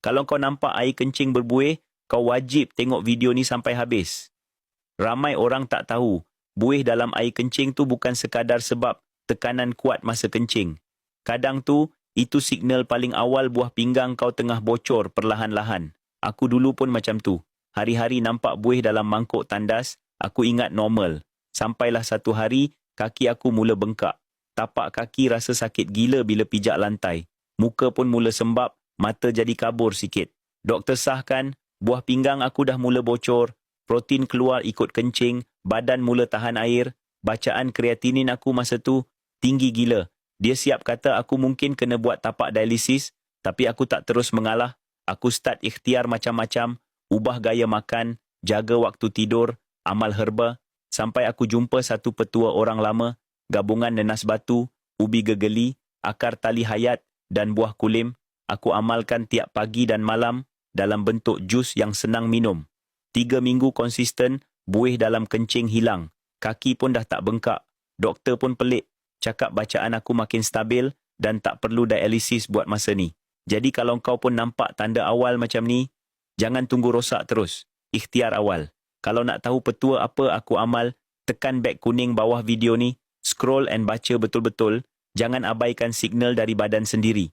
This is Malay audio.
Kalau kau nampak air kencing berbuih, kau wajib tengok video ni sampai habis. Ramai orang tak tahu, buih dalam air kencing tu bukan sekadar sebab tekanan kuat masa kencing. Kadang tu, itu signal paling awal buah pinggang kau tengah bocor perlahan-lahan. Aku dulu pun macam tu. Hari-hari nampak buih dalam mangkuk tandas, aku ingat normal. Sampailah satu hari, kaki aku mula bengkak. Tapak kaki rasa sakit gila bila pijak lantai. Muka pun mula sembab, mata jadi kabur sikit. Doktor sahkan, buah pinggang aku dah mula bocor, protein keluar ikut kencing, badan mula tahan air, bacaan kreatinin aku masa tu tinggi gila. Dia siap kata aku mungkin kena buat tapak dialisis, tapi aku tak terus mengalah. Aku start ikhtiar macam-macam, ubah gaya makan, jaga waktu tidur, amal herba, sampai aku jumpa satu petua orang lama, gabungan nenas batu, ubi gegeli, akar tali hayat dan buah kulim. Aku amalkan tiap pagi dan malam dalam bentuk jus yang senang minum. 3 minggu konsisten, buih dalam kencing hilang. Kaki pun dah tak bengkak. Doktor pun pelik. Cakap bacaan aku makin stabil dan tak perlu dialisis buat masa ni. Jadi kalau kau pun nampak tanda awal macam ni, jangan tunggu rosak terus. Ikhtiar awal. Kalau nak tahu petua apa aku amal, tekan beg kuning bawah video ni, scroll and baca betul-betul, jangan abaikan signal dari badan sendiri.